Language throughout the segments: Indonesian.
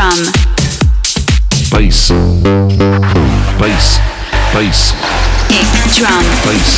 drum. Bass. Bass. Bass. Kick drum. Bass.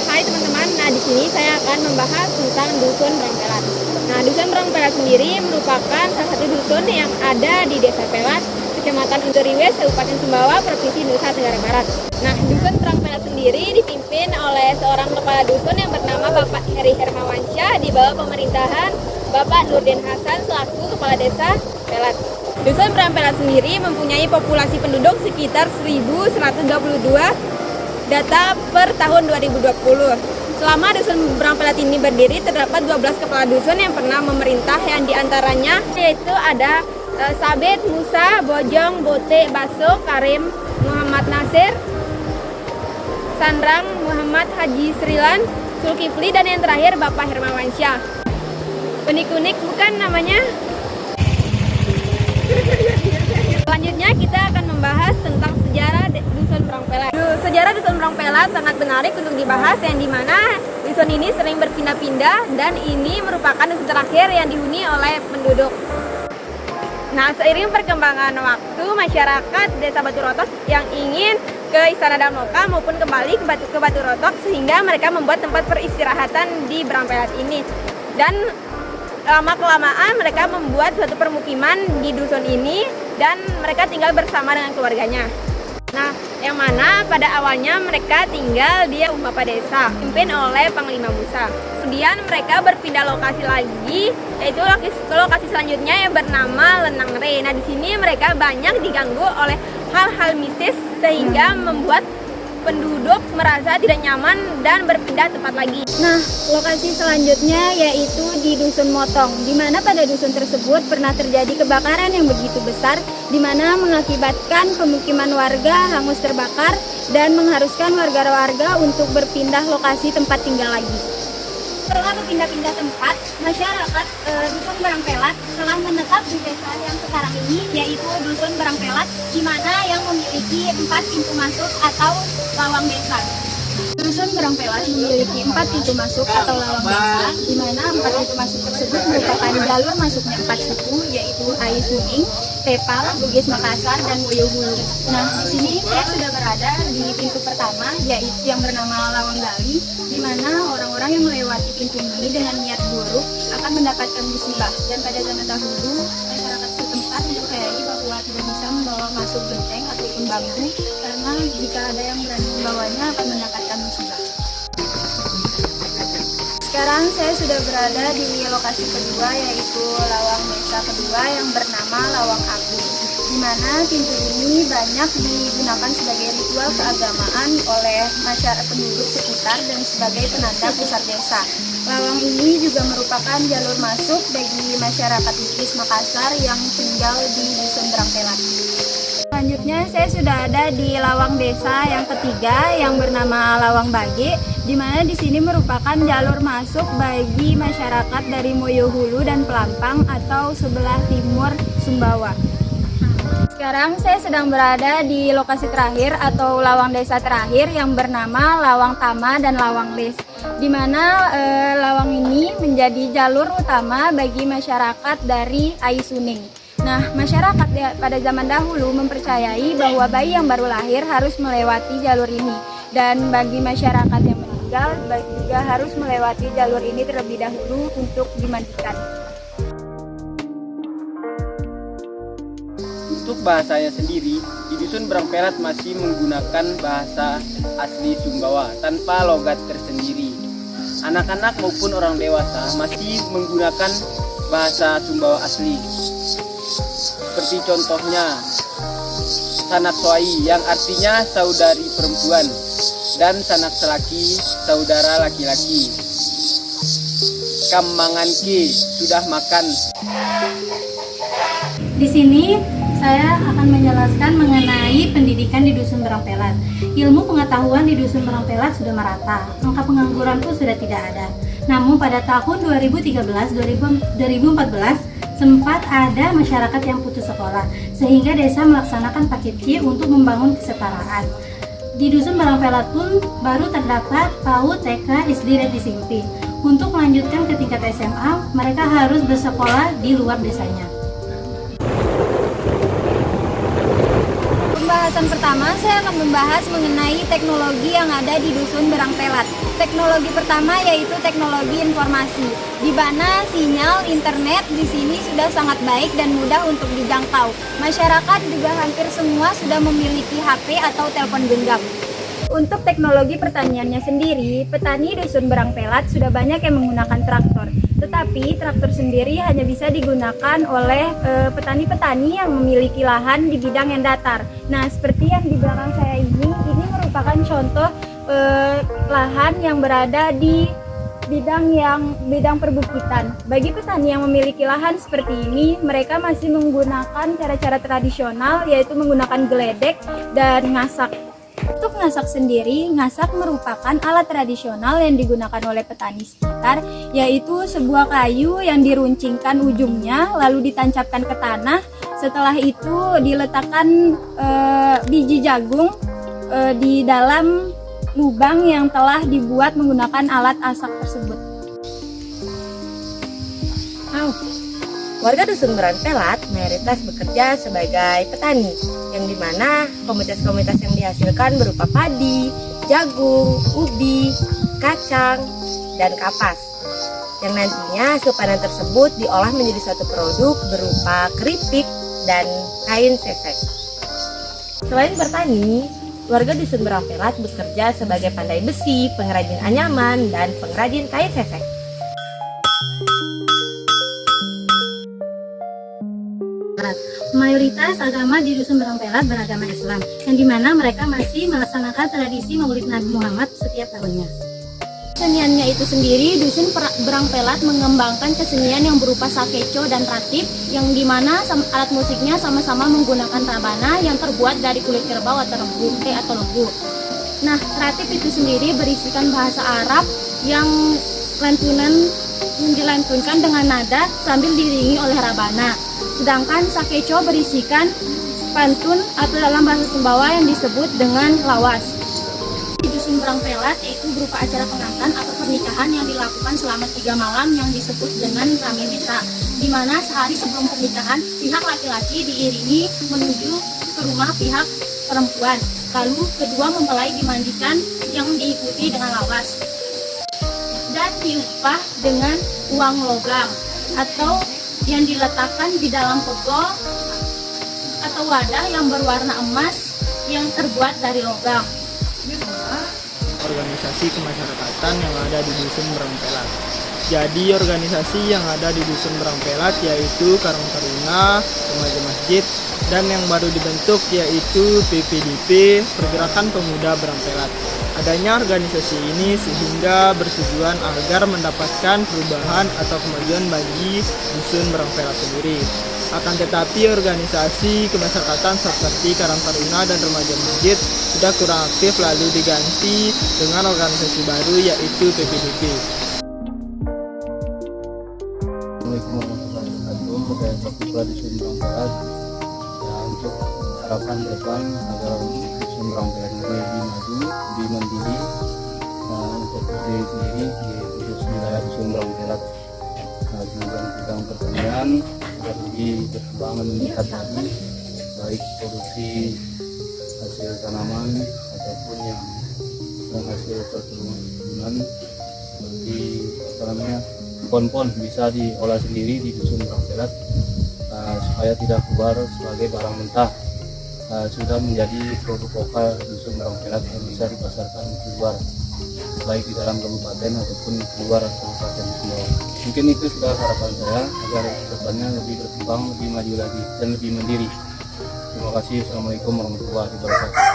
Hai teman-teman, nah di sini saya akan membahas tentang Dusun Brangpelat. Nah, Dusun Brangpelat sendiri merupakan salah satu dusun yang ada di Desa Pelat, Kecamatan Unturiwes, Kabupaten Sumbawa, Provinsi Nusa Tenggara Barat. Nah, Dusun Brangpelat sendiri dipimpin oleh seorang kepala dusun yang bernama Bapak Heri Hermawansyah di bawah pemerintahan Bapak Nurdin Hasan selaku Kepala Desa Pelat. Dusun Brangpelat sendiri mempunyai populasi penduduk sekitar 1.122 data per tahun 2020. Selama Dusun Brangpelat ini berdiri, terdapat 12 kepala dusun yang pernah memerintah, yang diantaranya yaitu ada Sabit, Musa, Bojong, Bote, Baso, Karim, Muhammad Nasir, Sandrang, Muhammad Haji Srilan, Zulkifli, dan yang terakhir Bapak Hermawansyah. Unik-unik bukan namanya? Selanjutnya kita akan membahas tentang sejarah Dusun Brangpelat. Sejarah Dusun Brangpelat sangat menarik untuk dibahas, yang dimana dusun ini sering berpindah-pindah dan ini merupakan dusun terakhir yang dihuni oleh penduduk. Nah, seiring perkembangan waktu, masyarakat Desa Batu Rotok yang ingin ke Istana Damoka maupun kembali ke Batu Rotok, sehingga mereka membuat tempat peristirahatan di Brangpelat ini. Dan lama-kelamaan mereka membuat suatu permukiman di dusun ini dan mereka tinggal bersama dengan keluarganya. Nah, yang mana pada awalnya mereka tinggal di Bapak Desa, dipimpin oleh Panglima Musa. Kemudian mereka berpindah lokasi lagi, yaitu lokasi selanjutnya yang bernama Lenangre. Nah, di sini mereka banyak diganggu oleh hal-hal mistis sehingga membuat penduduk merasa tidak nyaman dan berpindah tempat lagi. Nah, lokasi selanjutnya yaitu di Dusun Motong, di mana pada dusun tersebut pernah terjadi kebakaran yang begitu besar, di mana mengakibatkan pemukiman warga hangus terbakar dan mengharuskan warga-warga untuk berpindah lokasi tempat tinggal lagi. Setelah berpindah-pindah tempat, masyarakat Dusun Brangpelat telah menetap di desa yang sekarang ini, yaitu Dusun Brangpelat, di mana yang memiliki 4 pintu masuk atau lawang desa. Dusun Brangpelat memiliki 4 pintu masuk atau lawang desa, di mana 4 pintu masuk tersebut merupakan jalur masuknya 4 suku, yaitu Ai Suning, Tepal, Bugis Makassar, dan Boyo Hulu. Nah, di sini saya sudah berada di pintu pertama, yaitu yang bernama Lawang Gali, di mana orang-orang yang melewati pintu ini dengan niat buruk akan mendapatkan musibah. Dan pada zaman dahulu, masyarakat setempat mempercayai bahwa tidak bisa membawa masuk genteng ataupun bambu, karena jika ada yang berani membawanya akan mendapatkan musibah. Sekarang saya sudah berada di lokasi kedua, yaitu lawang desa kedua yang bernama Lawang Agung, di mana pintu ini banyak digunakan sebagai ritual keagamaan oleh masyarakat penduduk sekitar dan sebagai penanda pusat desa. Lawang ini juga merupakan jalur masuk bagi masyarakat Bugis Makassar yang tinggal di Dusun Brangpelat. Selanjutnya saya sudah ada di lawang desa yang ketiga yang bernama Lawang Bage, di mana di sini merupakan jalur masuk bagi masyarakat dari Moyo Hulu dan Pelampang atau sebelah timur Sumbawa. Sekarang saya sedang berada di lokasi terakhir atau lawang desa terakhir yang bernama Lawang Tama dan Lawang Les, di mana lawang ini menjadi jalur utama bagi masyarakat dari Ai Suning. Nah, masyarakat pada zaman dahulu mempercayai bahwa bayi yang baru lahir harus melewati jalur ini, dan bagi masyarakat yang meninggal juga harus melewati jalur ini terlebih dahulu untuk dimandikan. Untuk bahasanya sendiri, di Dusun Brangpelat masih menggunakan bahasa asli Sumbawa tanpa logat tersendiri. Anak-anak maupun orang dewasa masih menggunakan bahasa Sumbawa asli. Seperti contohnya sanak soai yang artinya saudari perempuan dan sanak selaki saudara laki-laki. Kam mangan ki, sudah makan. Di sini saya akan menjelaskan mengenai pendidikan di Dusun Brangpelat. Ilmu pengetahuan di Dusun Brangpelat sudah merata, angka pengangguran pun sudah tidak ada. Namun pada tahun 2013-2014 Sempat ada masyarakat yang putus sekolah, sehingga desa melaksanakan paket C untuk membangun kesetaraan. Di Dusun Barangpelat pun baru terdapat PAUD, TK, SD, dan SMP. Untuk melanjutkan ke tingkat SMA, mereka harus bersekolah di luar desanya. Pembahasan pertama, saya akan membahas mengenai teknologi yang ada di Dusun Barangpelat. Teknologi pertama yaitu teknologi informasi, di mana sinyal internet di sini sudah sangat baik dan mudah untuk dijangkau. Masyarakat juga hampir semua sudah memiliki HP atau telepon genggam. Untuk teknologi pertaniannya sendiri, petani Dusun Barangpelat sudah banyak yang menggunakan traktor. Tetapi traktor sendiri hanya bisa digunakan oleh petani-petani yang memiliki lahan di bidang yang datar. Nah, seperti yang di belakang saya ini merupakan contoh lahan yang berada di bidang perbukitan. Bagi petani yang memiliki lahan seperti ini, mereka masih menggunakan cara-cara tradisional, yaitu menggunakan geledek dan ngasak. Untuk ngasak sendiri, ngasak merupakan alat tradisional yang digunakan oleh petani sekitar, yaitu sebuah kayu yang diruncingkan ujungnya lalu ditancapkan ke tanah. Setelah itu diletakkan biji jagung di dalam lubang yang telah dibuat menggunakan alat asak tersebut. Warga Dusun Barangpelat mayoritas bekerja sebagai petani, yang dimana komoditas-komoditas yang dihasilkan berupa padi, jagung, ubi, kacang, dan kapas. Yang nantinya hasil panen tersebut diolah menjadi suatu produk berupa keripik dan kain sesek. Selain bertani, warga Dusun Barangpelat bekerja sebagai pandai besi, pengrajin anyaman, dan pengrajin kain sesek. Mayoritas agama di Dusun Barangpelat beragama Islam, yang dimana mereka masih melaksanakan tradisi Maulid Nabi Muhammad setiap tahunnya. Keseniannya itu sendiri, Dusun Barangpelat mengembangkan kesenian yang berupa sakeco dan ratip, yang dimana alat musiknya sama-sama menggunakan rabana yang terbuat dari kulit kerbau atau lembu. Nah, ratip itu sendiri berisikan bahasa Arab yang dilantunkan dengan nada sambil diiringi oleh rabana. Sedangkan sakeco berisikan pantun atau dalam bahasa Sumbawa yang disebut dengan lawas. Di Dusun Barangpelat yaitu berupa acara pengantin atau pernikahan yang dilakukan selama 3 malam yang disebut dengan rame desa, di mana sehari sebelum pernikahan pihak laki-laki diiringi menuju ke rumah pihak perempuan, lalu kedua mempelai dimandikan yang diikuti dengan lawas dan diupah dengan uang logam atau yang diletakkan di dalam pegol atau wadah yang berwarna emas yang terbuat dari logam. Organisasi kemasyarakatan yang ada di Dusun Barangpelat. Jadi organisasi yang ada di Dusun Barangpelat yaitu Karang Taruna, Remaja Masjid, dan yang baru dibentuk yaitu PPDP, Pergerakan Pemuda Barangpelat. Adanya organisasi ini sehingga bertujuan agar mendapatkan perubahan atau kemajuan bagi Dusun Barangpelat sendiri. Akan tetapi organisasi kemasyarakatan seperti Karang Taruna dan Remaja Masjid sudah kurang aktif lalu diganti dengan organisasi baru yaitu PPDP. Assalamualaikum warahmatullahi wabarakatuh. Saya Ketua Dusun Barangpelat. Untuk harapan depan agar Dusun Barangpelat ini lebih maju, lebih mandiri. Untuk diri sendiri di wilayah Dusun Barangpelat di bidang pertanian agar lebih berkembang meningkat lagi, baik produksi hasil tanaman ataupun yang hasil perkebunan seperti pohon-pohon bisa diolah sendiri di Dusun Barangpelat supaya tidak keluar sebagai barang mentah. Sudah menjadi produk lokal Dusun Barangpelat yang bisa dipasarkan keluar, baik di dalam kabupaten ataupun keluar kabupaten Sumbawa. Mungkin itu sudah harapan saya agar kedepannya lebih berkembang, lebih maju lagi dan lebih mandiri. Terima kasih. Assalamualaikum warahmatullahi wabarakatuh.